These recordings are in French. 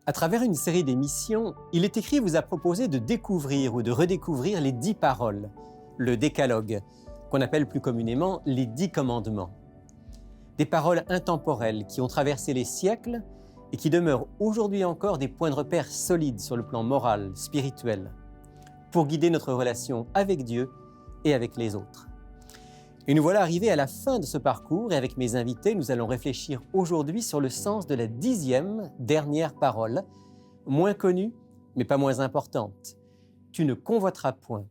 À travers une série d'émissions, Il est écrit vous a proposé de découvrir ou de redécouvrir les 10 paroles, le décalogue, qu'on appelle plus communément les 10 commandements. Des paroles intemporelles qui ont traversé les siècles et qui demeurent aujourd'hui encore des points de repère solides sur le plan moral, spirituel, pour guider notre relation avec Dieu et avec les autres. Et nous voilà arrivés à la fin de ce parcours et avec mes invités, nous allons réfléchir aujourd'hui sur le sens de la 10e dernière parole, moins connue, mais pas moins importante. Tu ne convoiteras point.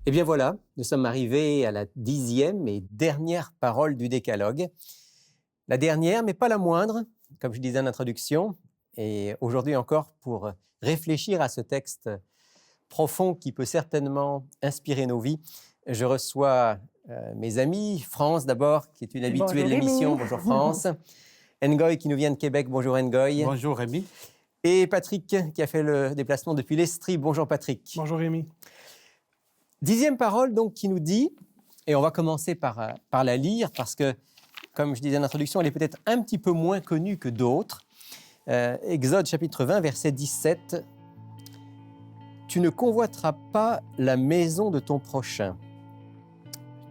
Eh bien voilà, nous sommes arrivés à la 10e et dernière parole du décalogue. La dernière, mais pas la moindre, comme je disais en introduction, et aujourd'hui encore pour réfléchir à ce texte profond qui peut certainement inspirer nos vies, je reçois mes amis, France d'abord, qui est une habituée de l'émission. Bonjour France. Ngoy qui nous vient de Québec. Bonjour Ngoy. Bonjour Rémi. Et Patrick qui a fait le déplacement depuis l'Estrie. Bonjour Patrick. Bonjour Rémi. 10e parole donc qui nous dit, et on va commencer par la lire parce que, comme je disais en introduction, elle est peut-être un petit peu moins connue que d'autres. Exode chapitre 20, verset 17. « Tu ne convoiteras pas la maison de ton prochain.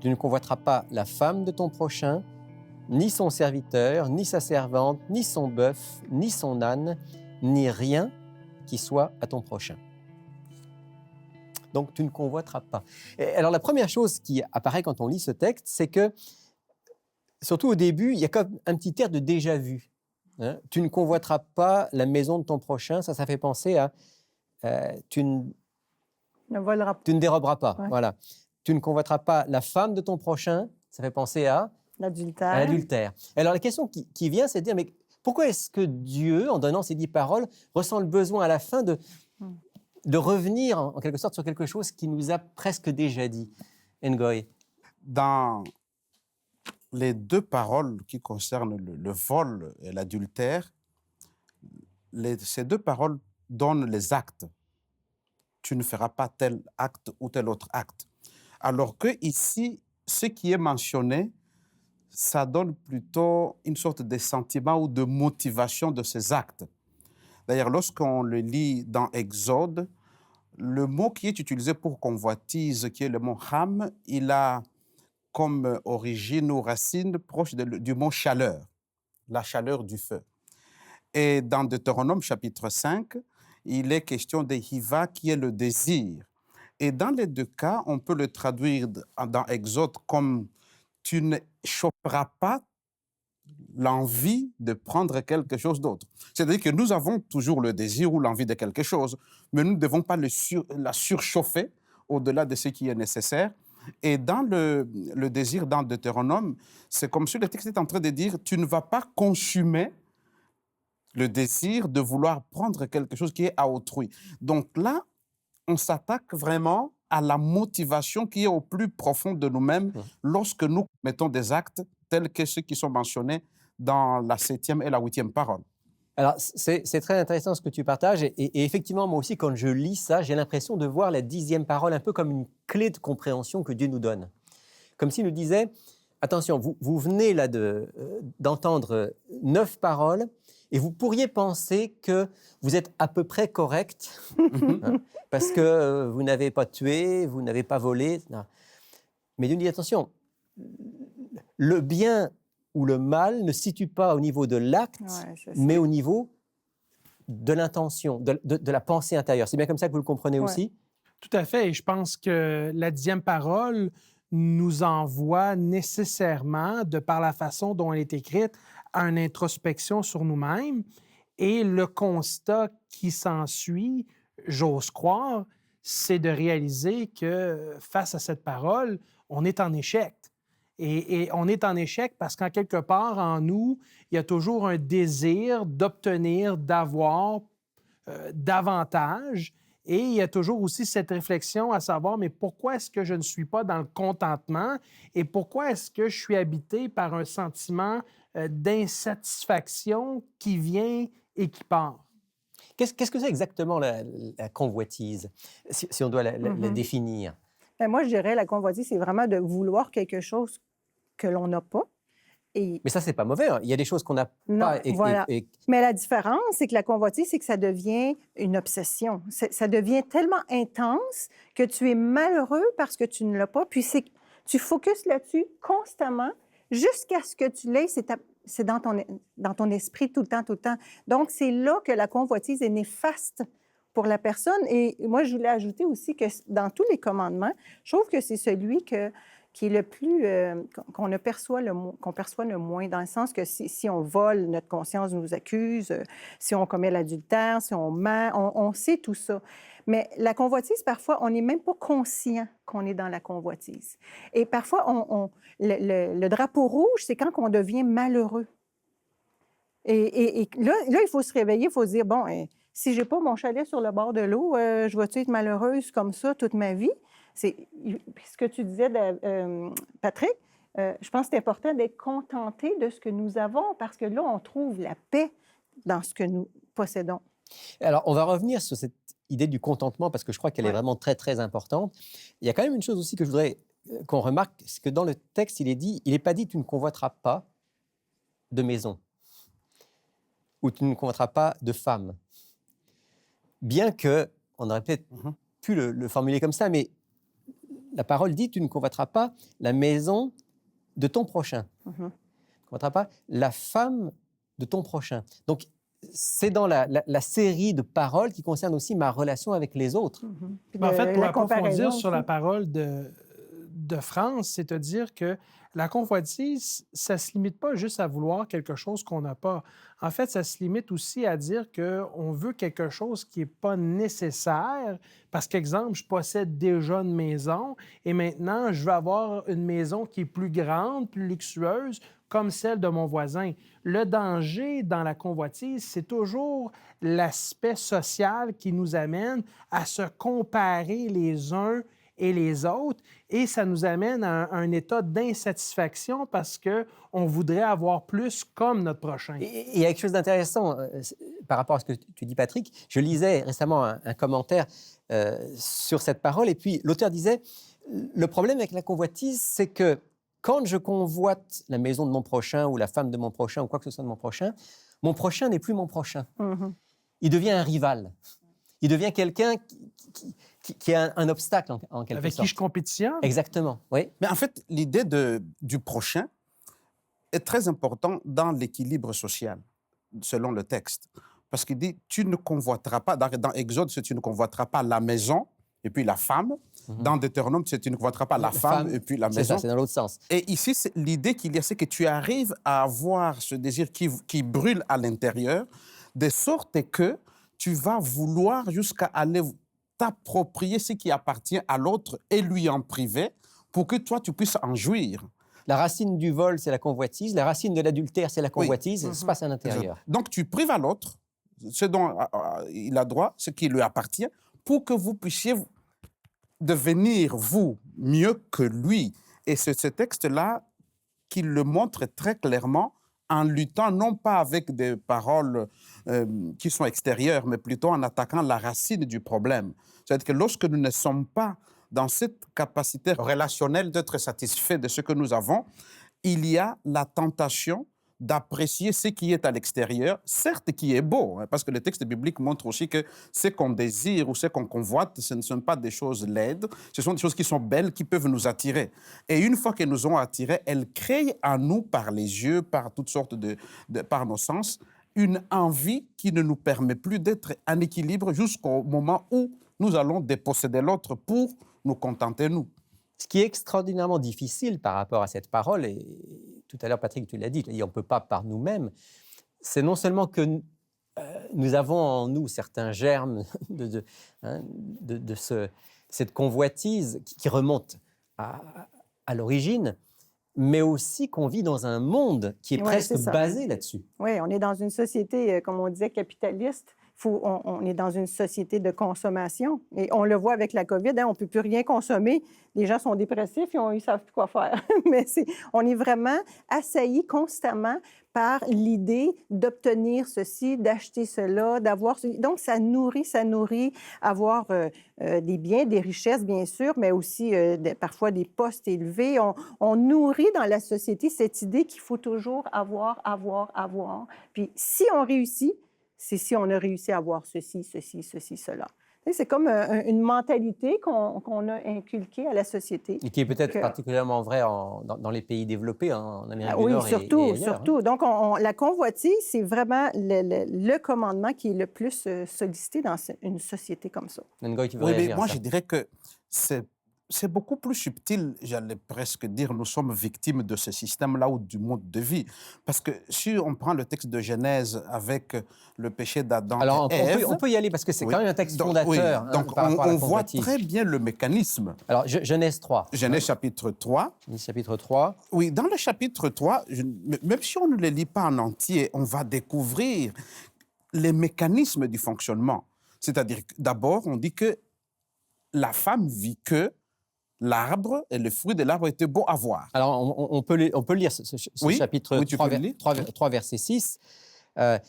Tu ne convoiteras pas la femme de ton prochain, ni son serviteur, ni sa servante, ni son bœuf, ni son âne, ni rien qui soit à ton prochain. » Donc, tu ne convoiteras pas. Et alors, la première chose qui apparaît quand on lit ce texte, c'est que, surtout au début, il y a comme un petit air de déjà-vu. Hein? Tu ne convoiteras pas la maison de ton prochain. Ça fait penser à tu ne déroberas pas. Ouais. Voilà. Tu ne convoiteras pas la femme de ton prochain. Ça fait penser à l'adultère. Alors, la question qui vient, c'est de dire, mais pourquoi est-ce que Dieu, en donnant ces 10 paroles, ressent le besoin à la fin de revenir en quelque sorte sur quelque chose qui nous a presque déjà dit? Ngoy. Dans les 2 paroles qui concernent le vol et l'adultère, ces 2 paroles donnent les actes. Tu ne feras pas tel acte ou tel autre acte. Alors que ici, ce qui est mentionné, ça donne plutôt une sorte de sentiment ou de motivation de ces actes. D'ailleurs, lorsqu'on le lit dans Exode, le mot qui est utilisé pour convoitise, qui est le mot ham, il a comme origine ou racine proche du mot chaleur, la chaleur du feu. Et dans Deutéronome chapitre 5, il est question de hiva, qui est le désir. Et dans les 2 cas, on peut le traduire dans Exode comme « tu ne chaufferas pas l'envie de prendre quelque chose d'autre ». C'est-à-dire que nous avons toujours le désir ou l'envie de quelque chose, mais nous ne devons pas la surchauffer au-delà de ce qui est nécessaire. Et dans le désir dans Deutéronome, c'est comme si le texte est en train de dire « tu ne vas pas consumer le désir de vouloir prendre quelque chose qui est à autrui ». Donc là, on s'attaque vraiment à la motivation qui est au plus profond de nous-mêmes lorsque nous mettons des actes tels que ceux qui sont mentionnés dans la 7e et la 8e parole. Alors, c'est très intéressant ce que tu partages. Et effectivement, moi aussi, quand je lis ça, j'ai l'impression de voir la 10e parole un peu comme une clé de compréhension que Dieu nous donne. Comme s'il nous disait, attention, vous venez là d'entendre 9 paroles et vous pourriez penser que vous êtes à peu près correct hein, parce que vous n'avez pas tué, vous n'avez pas volé. Non. Mais Dieu nous dit, attention, le bien ou le mal ne se situe pas au niveau de l'acte, mais au niveau de l'intention, de la pensée intérieure. C'est bien comme ça que vous le comprenez aussi? Tout à fait. Et je pense que la 10e parole nous envoie nécessairement, de par la façon dont elle est écrite, à une introspection sur nous-mêmes. Et le constat qui s'ensuit, j'ose croire, c'est de réaliser que face à cette parole, on est en échec. Et on est en échec parce qu'en quelque part, en nous, il y a toujours un désir d'obtenir, d'avoir davantage. Et il y a toujours aussi cette réflexion à savoir, mais pourquoi est-ce que je ne suis pas dans le contentement et pourquoi est-ce que je suis habité par un sentiment d'insatisfaction qui vient et qui part? Qu'est-ce que c'est exactement la convoitise, si on doit la définir? Ben, moi, je dirais la convoitise, c'est vraiment de vouloir quelque chose que l'on n'a pas. Et Mais ça, c'est pas mauvais, hein. Il y a des choses qu'on n'a non, pas. voilà. Mais la différence, c'est que la convoitise, c'est que ça devient une obsession. Ça devient tellement intense que tu es malheureux parce que tu ne l'as pas. Puis tu focuses là-dessus constamment jusqu'à ce que tu l'aies. C'est dans ton esprit tout le temps, tout le temps. Donc, c'est là que la convoitise est néfaste pour la personne. Et moi, je voulais ajouter aussi que dans tous les commandements, je trouve que c'est celui qui est le plus, qu'on perçoit le moins, dans le sens que si on vole, notre conscience nous accuse, si on commet l'adultère, si on ment, on sait tout ça. Mais la convoitise, parfois, on n'est même pas conscient qu'on est dans la convoitise. Et parfois, le drapeau rouge, c'est quand on devient malheureux. Et là, il faut se réveiller, il faut se dire, bon, si je n'ai pas mon chalet sur le bord de l'eau, je vais-tu être malheureuse comme ça toute ma vie? C'est ce que tu disais, Patrick. Je pense que c'est important d'être contenté de ce que nous avons parce que là, on trouve la paix dans ce que nous possédons. Alors, on va revenir sur cette idée du contentement parce que je crois qu'elle est vraiment très, très importante. Il y a quand même une chose aussi que je voudrais qu'on remarque, c'est que dans le texte, il n'est pas dit « tu ne convoiteras pas de maison » ou « tu ne convoiteras pas de femme ». Bien que, on aurait peut-être pu le formuler comme ça, mais la parole dit « tu ne convoiteras pas la maison de ton prochain ». Tu ne convoiteras pas la femme de ton prochain. Donc, c'est dans la série de paroles qui concerne aussi ma relation avec les autres. En fait, pour approfondir sur la parole de France, c'est-à-dire que la convoitise, ça ne se limite pas juste à vouloir quelque chose qu'on n'a pas. En fait, ça se limite aussi à dire qu'on veut quelque chose qui n'est pas nécessaire parce qu'exemple, je possède déjà une maison et maintenant, je veux avoir une maison qui est plus grande, plus luxueuse, comme celle de mon voisin. Le danger dans la convoitise, c'est toujours l'aspect social qui nous amène à se comparer les uns et les autres, et ça nous amène à un état d'insatisfaction parce qu'on voudrait avoir plus comme notre prochain. Et il y a quelque chose d'intéressant par rapport à ce que tu dis, Patrick. Je lisais récemment un commentaire sur cette parole, et puis l'auteur disait « Le problème avec la convoitise, c'est que quand je convoite la maison de mon prochain ou la femme de mon prochain ou quoi que ce soit de mon prochain n'est plus mon prochain. Il devient un rival. Il devient quelqu'un qui est un obstacle, en quelque sorte. Avec qui je compétitionne. Exactement, oui. Mais en fait, l'idée du prochain est très importante dans l'équilibre social, selon le texte. Parce qu'il dit, tu ne convoiteras pas, dans Exode, c'est tu ne convoiteras pas la maison et puis la femme. Dans Deutéronome, c'est tu ne convoiteras pas la femme et puis la maison. C'est ça, c'est dans l'autre sens. Et ici, l'idée qu'il y a, c'est que tu arrives à avoir ce désir qui brûle à l'intérieur, de sorte que tu vas vouloir jusqu'à aller t'approprier ce qui appartient à l'autre et lui en priver pour que toi, tu puisses en jouir. La racine du vol, c'est la convoitise. La racine de l'adultère, c'est la convoitise. Ça se passe à l'intérieur. Donc, tu prives à l'autre ce dont il a droit, ce qui lui appartient, pour que vous puissiez devenir, vous, mieux que lui. Et c'est ce texte-là qui le montre très clairement en luttant non pas avec des paroles qui sont extérieures, mais plutôt en attaquant la racine du problème. C'est-à-dire que lorsque nous ne sommes pas dans cette capacité relationnelle d'être satisfaits de ce que nous avons, il y a la tentation d'apprécier ce qui est à l'extérieur, certes qui est beau, hein, parce que le texte biblique montre aussi que ce qu'on désire ou ce qu'on convoite, ce ne sont pas des choses laides, ce sont des choses qui sont belles, qui peuvent nous attirer. Et une fois qu'elles nous ont attirés, elles créent en nous, par les yeux, par toutes sortes par nos sens, une envie qui ne nous permet plus d'être en équilibre jusqu'au moment où nous allons déposséder l'autre pour nous contenter, nous. Ce qui est extraordinairement difficile par rapport à cette parole, et tout à l'heure, Patrick, tu l'as dit, on ne peut pas par nous-mêmes, c'est non seulement que nous avons en nous certains germes cette convoitise qui remonte à l'origine, mais aussi qu'on vit dans un monde qui est presque basé là-dessus. Oui, on est dans une société, comme on disait, capitaliste. On est dans une société de consommation. Et on le voit avec la COVID, on ne peut plus rien consommer. Les gens sont dépressifs, ils ne savent plus quoi faire. Mais on est vraiment assaillis constamment par l'idée d'obtenir ceci, d'acheter cela, d'avoir... Donc, ça nourrit avoir des biens, des richesses, bien sûr, mais aussi parfois des postes élevés. On nourrit dans la société cette idée qu'il faut toujours avoir. Puis, si on réussit, c'est si on a réussi à avoir ceci, cela. C'est comme une mentalité qu'on a inculquée à la société. Et qui est peut-être particulièrement vrai dans les pays développés, en Amérique du Nord surtout, et ailleurs. Surtout. Donc, la convoitise, c'est vraiment le commandement qui est le plus sollicité dans une société comme ça. Ngoy, tu veux réagir mais moi, je dirais que c'est beaucoup plus subtil, j'allais presque dire. Nous sommes victimes de ce système-là ou du mode de vie. Parce que si on prend le texte de Genèse avec le péché d'Adam et Ève... on peut y aller parce que c'est quand même un texte fondateur. Donc, on voit très bien le mécanisme. Alors, Genèse 3. Genèse chapitre 3. Genèse chapitre 3. Oui, dans le chapitre 3, même si on ne le lit pas en entier, on va découvrir les mécanismes du fonctionnement. C'est-à-dire, d'abord, on dit que la femme vit que l'arbre et le fruit de l'arbre étaient beaux à voir. Alors, on peut lire ce chapitre 3, verset 6.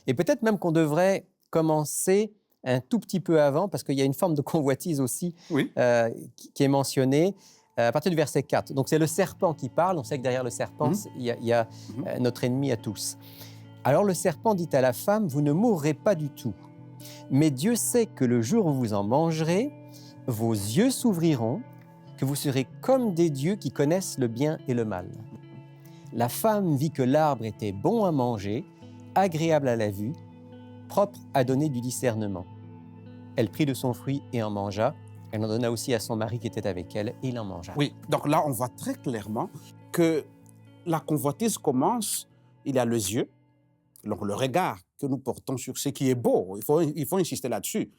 Et peut-être même qu'on devrait commencer un tout petit peu avant, parce qu'il y a une forme de convoitise aussi qui est mentionnée, à partir du verset 4. Donc, c'est le serpent qui parle. On sait que derrière le serpent, il y a notre ennemi à tous. Alors, le serpent dit à la femme, « Vous ne mourrez pas du tout. Mais Dieu sait que le jour où vous en mangerez, vos yeux s'ouvriront, que vous serez comme des dieux qui connaissent le bien et le mal. » La femme vit que l'arbre était bon à manger, agréable à la vue, propre à donner du discernement. Elle prit de son fruit et en mangea. Elle en donna aussi à son mari qui était avec elle, et il en mangea. Oui, donc là, on voit très clairement que la convoitise commence, il y a les yeux, donc le regard que nous portons sur ce qui est beau, il faut insister là-dessus.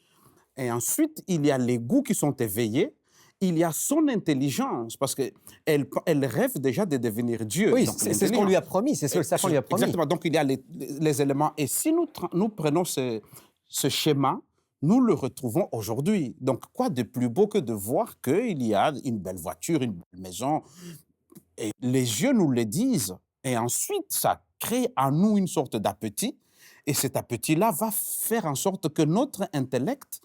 Et ensuite, il y a les goûts qui sont éveillés, il y a son intelligence, parce qu'elle rêve déjà de devenir Dieu. Oui, c'est ce qu'on lui a promis, c'est ce que le serpent lui a promis. Exactement, donc il y a les éléments. Et si nous prenons ce schéma, nous le retrouvons aujourd'hui. Donc, quoi de plus beau que de voir qu'il y a une belle voiture, une belle maison, et les yeux nous le disent. Et ensuite, ça crée en nous une sorte d'appétit, et cet appétit-là va faire en sorte que notre intellect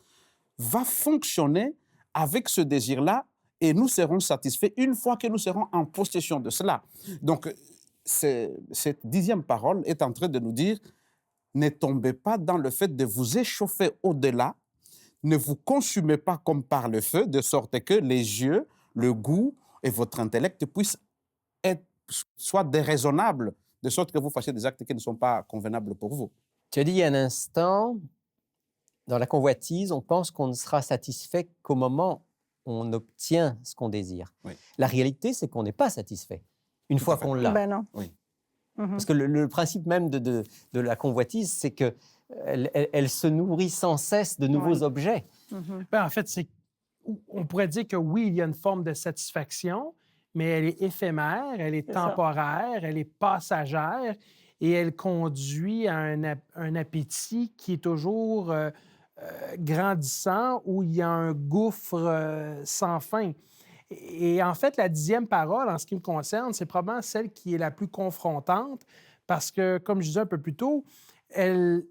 va fonctionner avec ce désir-là, et nous serons satisfaits une fois que nous serons en possession de cela. Donc, cette 10e parole est en train de nous dire, ne tombez pas dans le fait de vous échauffer au-delà, ne vous consumez pas comme par le feu, de sorte que les yeux, le goût et votre intellect puissent soit déraisonnables, de sorte que vous fassiez des actes qui ne sont pas convenables pour vous. Tu as dit il y a un instant, dans la convoitise, on pense qu'on ne sera satisfait qu'au moment où on obtient ce qu'on désire. Oui. La réalité, c'est qu'on n'est pas satisfait une fois qu'on l'a. Ben non. Oui. Parce que le principe même de la convoitise, c'est qu'elle se nourrit sans cesse de nouveaux objets. Ben, en fait, on pourrait dire que oui, il y a une forme de satisfaction, mais elle est éphémère, elle est temporaire, elle est passagère et elle conduit à un appétit qui est toujours grandissant, où il y a un gouffre sans fin. Et en fait, la 10e parole, en ce qui me concerne, c'est probablement celle qui est la plus confrontante parce que, comme je disais un peu plus tôt, elle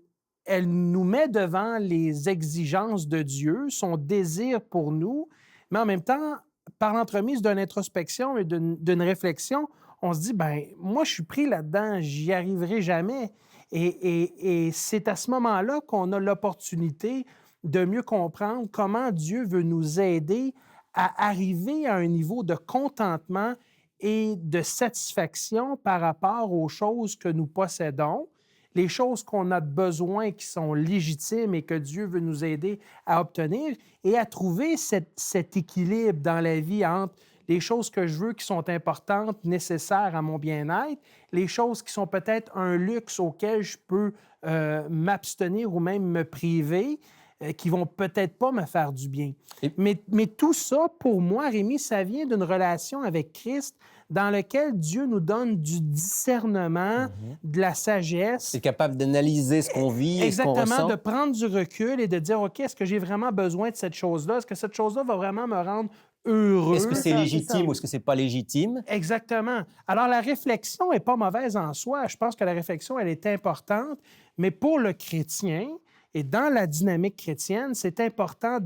nous met devant les exigences de Dieu, son désir pour nous, mais en même temps, par l'entremise d'une introspection et d'une réflexion, on se dit, ben moi, je suis pris là-dedans, j'y arriverai jamais. Et c'est à ce moment-là qu'on a l'opportunité de mieux comprendre comment Dieu veut nous aider à arriver à un niveau de contentement et de satisfaction par rapport aux choses que nous possédons, les choses qu'on a besoin qui sont légitimes et que Dieu veut nous aider à obtenir et à trouver cet équilibre dans la vie entre les choses que je veux qui sont importantes, nécessaires à mon bien-être, les choses qui sont peut-être un luxe auquel je peux m'abstenir ou même me priver, qui vont peut-être pas me faire du bien. Mais tout ça, pour moi, Rémi, ça vient d'une relation avec Christ dans laquelle Dieu nous donne du discernement, de la sagesse. C'est capable d'analyser ce qu'on vit et ce qu'on Exactement, ressent. de prendre du recul et de dire, OK, est-ce que j'ai vraiment besoin de cette chose-là? Est-ce que cette chose-là va vraiment me rendre heureux? Est-ce que c'est ça, c'est légitime ça. ou est-ce que c'est pas légitime? Exactement. Alors, la réflexion n'est pas mauvaise en soi. Je pense que la réflexion, elle est importante, mais pour le chrétien et dans la dynamique chrétienne, c'est important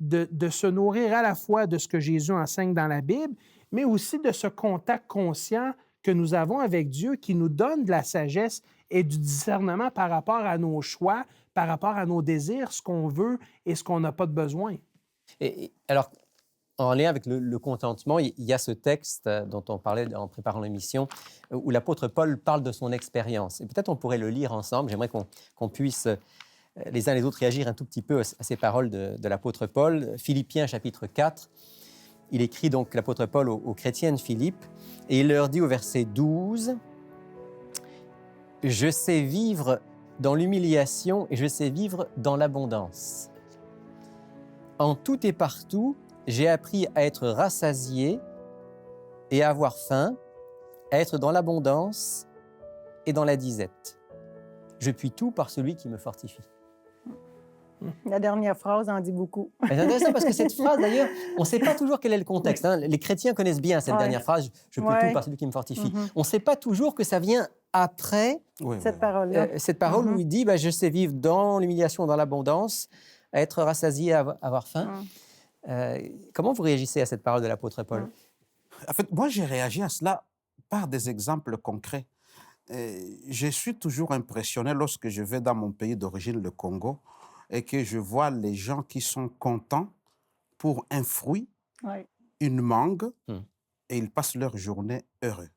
de se nourrir à la fois de ce que Jésus enseigne dans la Bible, mais aussi de ce contact conscient que nous avons avec Dieu qui nous donne de la sagesse et du discernement par rapport à nos choix, par rapport à nos désirs, ce qu'on veut et ce qu'on n'a pas de besoin. Et alors, en lien avec le contentement, il y a ce texte dont on parlait en préparant l'émission, où l'apôtre Paul parle de son expérience. Et peut-être on pourrait le lire ensemble. J'aimerais qu'on puisse, les uns les autres, réagir un tout petit peu à ces paroles de l'apôtre Paul. Philippiens, chapitre 4. Il écrit donc, l'apôtre Paul, aux chrétiens de Philippe, et il leur dit au verset 12, « Je sais vivre dans l'humiliation et je sais vivre dans l'abondance. En tout et partout, j'ai appris à être rassasié et à avoir faim, à être dans l'abondance et dans la disette. Je puis tout par celui qui me fortifie. » La dernière phrase en dit beaucoup. C'est intéressant parce que cette phrase, d'ailleurs, on ne sait pas toujours quel est le contexte. Hein. Les chrétiens connaissent bien cette dernière phrase, « Je peux tout par celui qui me fortifie ». On ne sait pas toujours que ça vient après cette parole-là. cette parole où il dit « Je sais vivre dans l'humiliation, dans l'abondance, à être rassasié, à avoir faim ». Comment vous réagissez à cette parole de l'apôtre Paul? En fait, moi, j'ai réagi à cela par des exemples concrets. Je suis toujours impressionné lorsque je vais dans mon pays d'origine, le Congo, et que je vois les gens qui sont contents pour un fruit, une mangue, et ils passent leur journée heureux.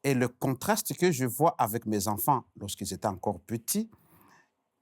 Et le contraste que je vois avec mes enfants lorsqu'ils étaient encore petits,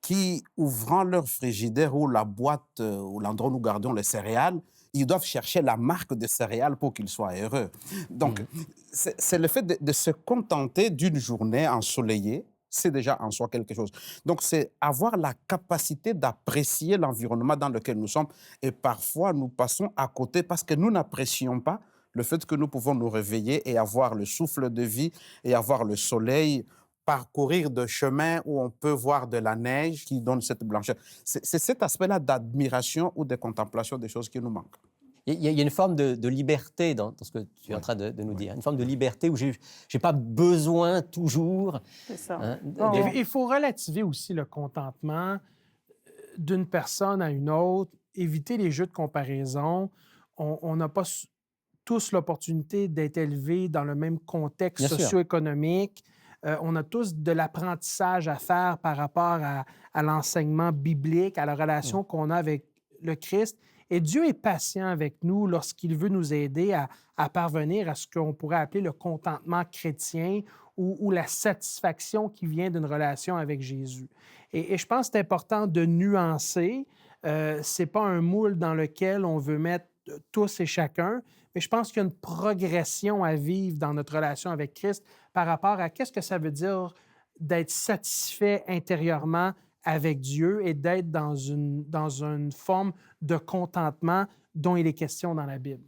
qui, ouvrant leur frigidaire ou la boîte ou l'endroit où nous gardons les céréales, ils doivent chercher la marque de céréales pour qu'ils soient heureux. Donc, c'est le fait de se contenter d'une journée ensoleillée, c'est déjà en soi quelque chose. Donc, c'est avoir la capacité d'apprécier l'environnement dans lequel nous sommes. Et parfois, nous passons à côté parce que nous n'apprécions pas le fait que nous pouvons nous réveiller et avoir le souffle de vie et avoir le soleil, parcourir de chemins où on peut voir de la neige qui donne cette blancheur. C'est cet aspect-là d'admiration ou de contemplation des choses qui nous manquent. Il y a une forme de liberté dans ce que tu es en train de nous dire. Une forme de liberté où je n'ai pas besoin toujours. C'est ça. Hein, Il faut relativer aussi le contentement d'une personne à une autre, éviter les jeux de comparaison. On n'a pas tous l'opportunité d'être élevés dans le même contexte socio-économique. On a tous de l'apprentissage à faire par rapport à l'enseignement biblique, à la relation qu'on a avec le Christ. Et Dieu est patient avec nous lorsqu'il veut nous aider à parvenir à ce qu'on pourrait appeler le contentement chrétien ou la satisfaction qui vient d'une relation avec Jésus. Et je pense que c'est important de nuancer. Ce n'est pas un moule dans lequel on veut mettre tous et chacun, mais je pense qu'il y a une progression à vivre dans notre relation avec Christ par rapport à qu'est-ce que ça veut dire d'être satisfait intérieurement avec Dieu et d'être dans une forme de contentement dont il est question dans la Bible.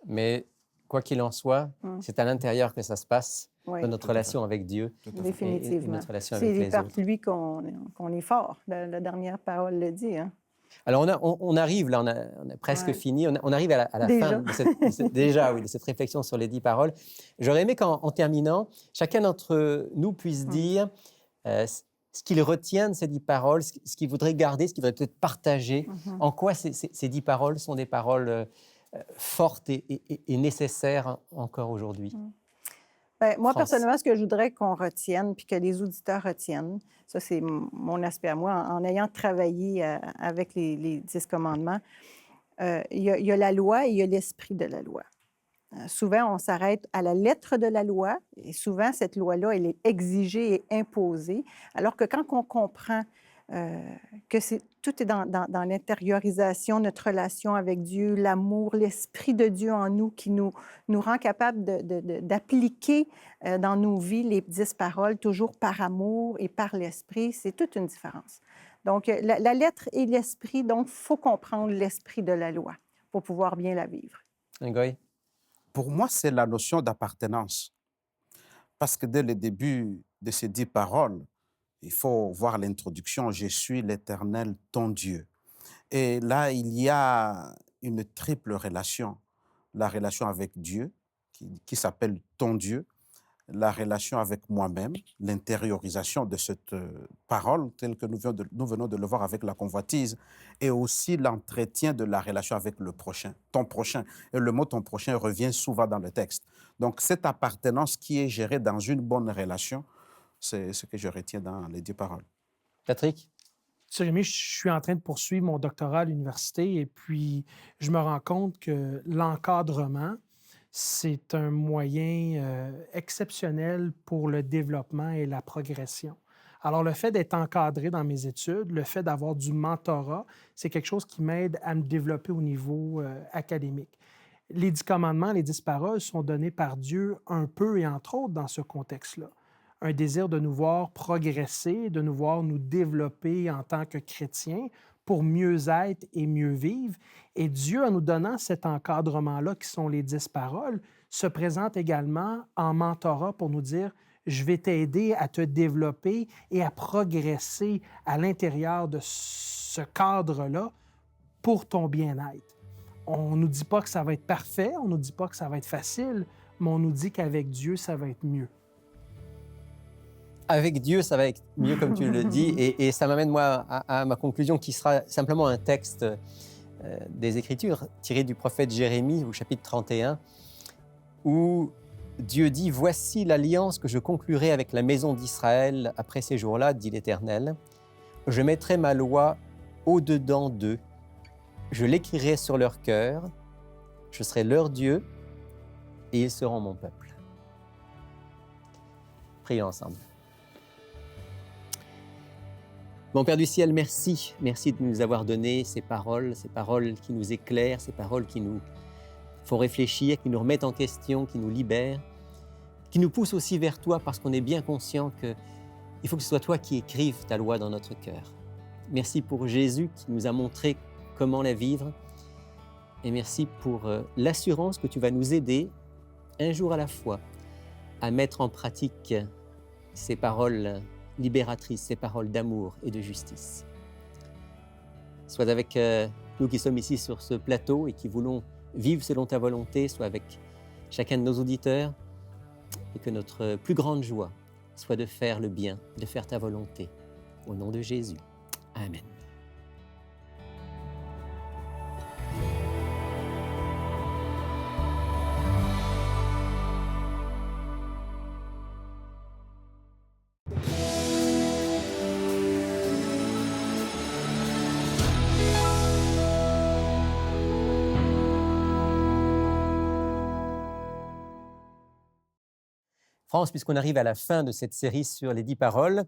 Mais quoi qu'il en soit, c'est à l'intérieur que ça se passe, dans notre relation avec Dieu. Définitivement. Et notre relation avec les C'est par autres. lui qu'on est fort. La dernière parole le dit. Hein? Alors, on arrive, là, on a presque fini, on arrive à la fin de cette réflexion sur les 10 paroles. J'aurais aimé qu'en terminant, chacun d'entre nous puisse dire ce qu'il retient de ces 10 paroles, ce qu'il voudrait garder, ce qu'il voudrait peut-être partager, en quoi ces 10 paroles sont des paroles fortes et nécessaires encore aujourd'hui. Bien, moi, personnellement, ce que je voudrais qu'on retienne, puis que les auditeurs retiennent, ça, c'est mon aspect à moi, en ayant travaillé avec les 10 commandements, il y a la loi et il y a l'esprit de la loi. Souvent, on s'arrête à la lettre de la loi, et souvent, cette loi-là, elle est exigée et imposée, alors que quand on comprend tout est dans l'intériorisation, notre relation avec Dieu, l'amour, l'Esprit de Dieu en nous qui nous rend capables d'appliquer dans nos vies les 10 paroles, toujours par amour et par l'Esprit. C'est toute une différence. Donc, la lettre et l'Esprit, donc, il faut comprendre l'esprit de la loi pour pouvoir bien la vivre. Ngoï? Pour moi, c'est la notion d'appartenance. Parce que dès le début de ces 10 paroles, il faut voir l'introduction « Je suis l'Éternel, ton Dieu ». Et là, il y a une triple relation. La relation avec Dieu, qui s'appelle « ton Dieu », la relation avec moi-même, l'intériorisation de cette parole, telle que nous venons de le voir avec la convoitise, et aussi l'entretien de la relation avec le prochain, ton prochain. Et le mot « ton prochain » revient souvent dans le texte. Donc, cette appartenance qui est gérée dans une bonne relation, c'est ce que je retiens dans les 10 paroles. Patrick? Jérémy, je suis en train de poursuivre mon doctorat à l'université et puis je me rends compte que l'encadrement, c'est un moyen exceptionnel pour le développement et la progression. Alors, le fait d'être encadré dans mes études, le fait d'avoir du mentorat, c'est quelque chose qui m'aide à me développer au niveau académique. Les 10 commandements, les 10 paroles sont donnés par Dieu un peu et entre autres dans ce contexte-là. Un désir de nous voir progresser, de nous voir nous développer en tant que chrétiens pour mieux être et mieux vivre. Et Dieu, en nous donnant cet encadrement-là, qui sont les 10 paroles, se présente également en mentorat pour nous dire « Je vais t'aider à te développer et à progresser à l'intérieur de ce cadre-là pour ton bien-être. » On ne nous dit pas que ça va être parfait, on ne nous dit pas que ça va être facile, mais on nous dit qu'avec Dieu, ça va être mieux. Avec Dieu, ça va être mieux, comme tu le dis, et ça m'amène, moi, à ma conclusion, qui sera simplement un texte des Écritures, tiré du prophète Jérémie, au chapitre 31, où Dieu dit « Voici l'alliance que je conclurai avec la maison d'Israël après ces jours-là, dit l'Éternel. Je mettrai ma loi au-dedans d'eux, je l'écrirai sur leur cœur, je serai leur Dieu, et ils seront mon peuple. » Prions ensemble. Mon Père du ciel, merci. Merci de nous avoir donné ces paroles qui nous éclairent, ces paroles qui nous font réfléchir, qui nous remettent en question, qui nous libèrent, qui nous poussent aussi vers toi parce qu'on est bien conscient qu'il faut que ce soit toi qui écrives ta loi dans notre cœur. Merci pour Jésus qui nous a montré comment la vivre et merci pour l'assurance que tu vas nous aider, un jour à la fois, à mettre en pratique ces paroles libératrice, ces paroles d'amour et de justice. Sois avec nous qui sommes ici sur ce plateau et qui voulons vivre selon ta volonté, sois avec chacun de nos auditeurs et que notre plus grande joie soit de faire le bien, de faire ta volonté. Au nom de Jésus. Amen. France, puisqu'on arrive à la fin de cette série sur les 10 paroles,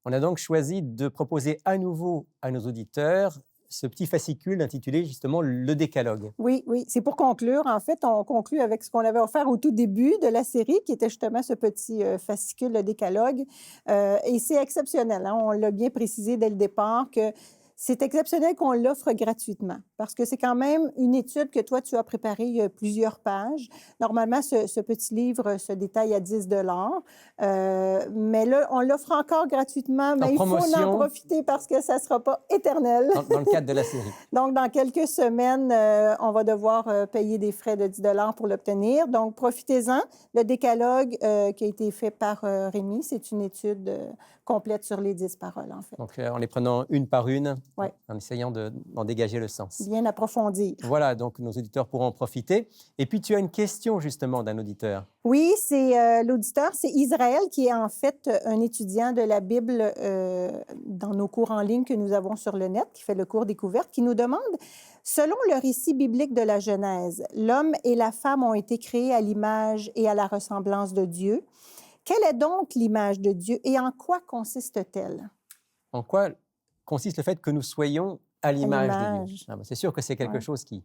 on a donc choisi de proposer à nouveau à nos auditeurs ce petit fascicule intitulé justement « Le Décalogue ». Oui, c'est pour conclure. En fait, on conclut avec ce qu'on avait offert au tout début de la série, qui était justement ce petit fascicule, le Décalogue. Et c'est exceptionnel, hein? On l'a bien précisé dès le départ que c'est exceptionnel qu'on l'offre gratuitement parce que c'est quand même une étude que toi, tu as préparée il y a plusieurs pages. Normalement, ce petit livre se détaille à 10 mais là, on l'offre encore gratuitement, mais il faut en profiter parce que ça ne sera pas éternel. Dans le cadre de la série. Donc, dans quelques semaines, on va devoir payer des frais de 10 pour l'obtenir. Donc, profitez-en. Le décalogue qui a été fait par Rémi, c'est une étude complète sur les 10 paroles, en fait. Donc, en les prenant une par une, ouais. En essayant d'en dégager le sens. Bien approfondir. Voilà, donc nos auditeurs pourront en profiter. Et puis, tu as une question, justement, d'un auditeur. Oui, c'est l'auditeur, c'est Israël, qui est en fait un étudiant de la Bible dans nos cours en ligne que nous avons sur le net, qui fait le cours découverte, qui nous demande, selon le récit biblique de la Genèse, l'homme et la femme ont été créés à l'image et à la ressemblance de Dieu. Quelle est donc l'image de Dieu et en quoi consiste-t-elle? En quoi consiste le fait que nous soyons à l'image de Dieu. l'image. C'est sûr que c'est quelque Ouais. chose qui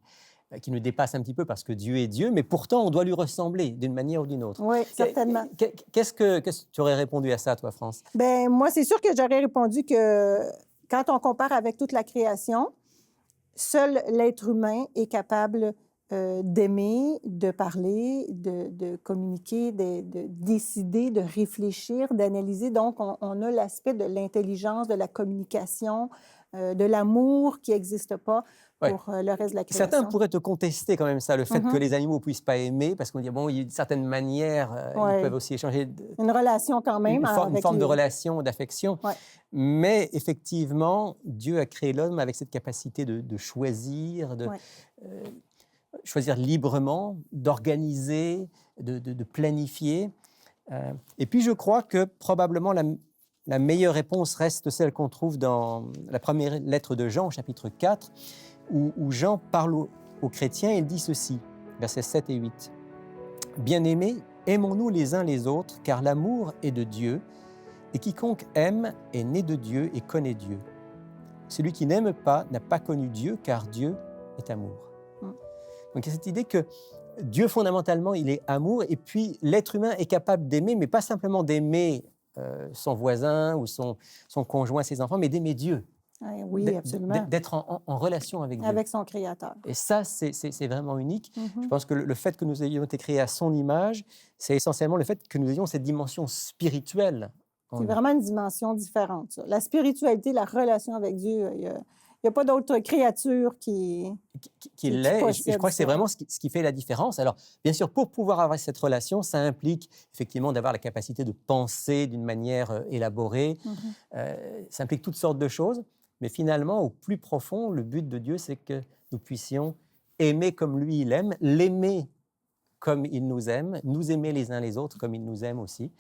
nous dépasse un petit peu parce que Dieu est Dieu, mais pourtant on doit lui ressembler d'une manière ou d'une autre. Oui, certainement. Qu'est-ce que tu aurais répondu à ça, toi, France? Bien, moi, c'est sûr que j'aurais répondu que quand on compare avec toute la création, seul l'être humain est capable d'aimer, de parler, de communiquer, de décider, de réfléchir, d'analyser. Donc, on a l'aspect de l'intelligence, de la communication, de l'amour qui n'existe pas pour le reste de la création. Certains pourraient te contester quand même ça, le fait que Mhm. les animaux ne puissent pas aimer, parce qu'on dit, bon, il y a une certaine manière, Ouais. ils peuvent aussi échanger Une relation quand même une avec forme de les- relation, d'affection. Ouais. Mais effectivement, Dieu a créé l'homme avec cette capacité de choisir, de Ouais. choisir librement, d'organiser, de planifier. Et puis je crois que probablement la meilleure réponse reste celle qu'on trouve dans la première lettre de Jean, chapitre 4, où Jean parle aux chrétiens et il dit ceci, versets 7 et 8. « Bien-aimés, aimons-nous les uns les autres, car l'amour est de Dieu, et quiconque aime est né de Dieu et connaît Dieu. Celui qui n'aime pas n'a pas connu Dieu, car Dieu est amour. » Donc il y a cette idée que Dieu, fondamentalement, il est amour, et puis l'être humain est capable d'aimer, mais pas simplement d'aimer son voisin ou son conjoint, ses enfants, mais d'aimer Dieu. Oui, absolument. D'être en relation avec Dieu. Avec son Créateur. Et ça, c'est vraiment unique. Mhm. Je pense que le fait que nous ayons été créés à son image, c'est essentiellement le fait que nous ayons cette dimension spirituelle. C'est vraiment une dimension différente, ça. La spiritualité, la relation avec Dieu, il n'y a pas d'autre créature qui l'est. Et je possède crois que c'est ça. vraiment ce qui fait la différence. Alors, bien sûr, pour pouvoir avoir cette relation, ça implique effectivement d'avoir la capacité de penser d'une manière élaborée. Mhm. Ça implique toutes sortes de choses. Mais finalement, au plus profond, le but de Dieu, c'est que nous puissions aimer comme lui, il aime, l'aimer comme il nous aime, nous aimer les uns les autres comme il nous aime aussi.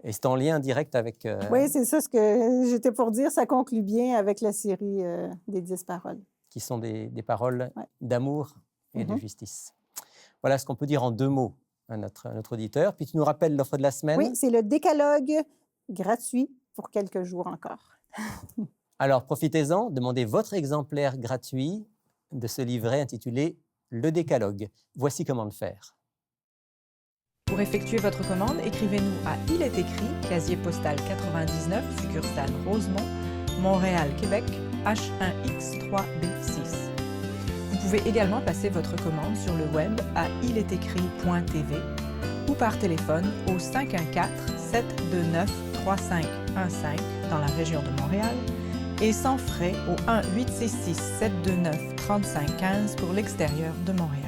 Et c'est en lien direct avec... Oui, c'est ça ce que j'étais pour dire. Ça conclut bien avec la série des 10 paroles. Qui sont des paroles d'amour et de Mhm. justice. Voilà ce qu'on peut dire en 2 mots à notre auditeur. Puis tu nous rappelles l'offre de la semaine. Oui, c'est le décalogue gratuit pour quelques jours encore. Alors profitez-en, demandez votre exemplaire gratuit de ce livret intitulé « Le décalogue ». Voici comment le faire. Pour effectuer votre commande, écrivez-nous à Il est écrit, casier postal 99, succursale Rosemont, Montréal, Québec, H1X3B6. Vous pouvez également passer votre commande sur le web à ilétécrit.tv ou par téléphone au 514-729-3515 dans la région de Montréal et sans frais au 1-866-729-3515 pour l'extérieur de Montréal.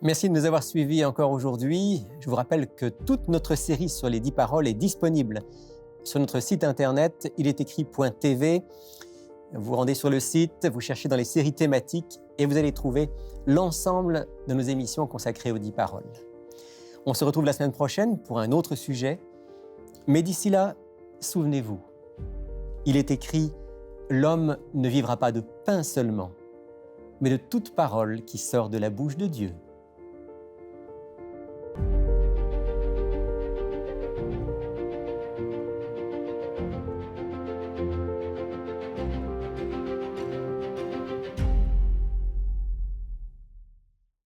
Merci de nous avoir suivis encore aujourd'hui. Je vous rappelle que toute notre série sur les 10 paroles est disponible sur notre site internet ilétécrit.tv. Vous vous rendez sur le site, vous cherchez dans les séries thématiques et vous allez trouver l'ensemble de nos émissions consacrées aux 10 paroles. On se retrouve la semaine prochaine pour un autre sujet. Mais d'ici là, souvenez-vous, il est écrit « L'homme ne vivra pas de pain seulement, mais de toute parole qui sort de la bouche de Dieu ».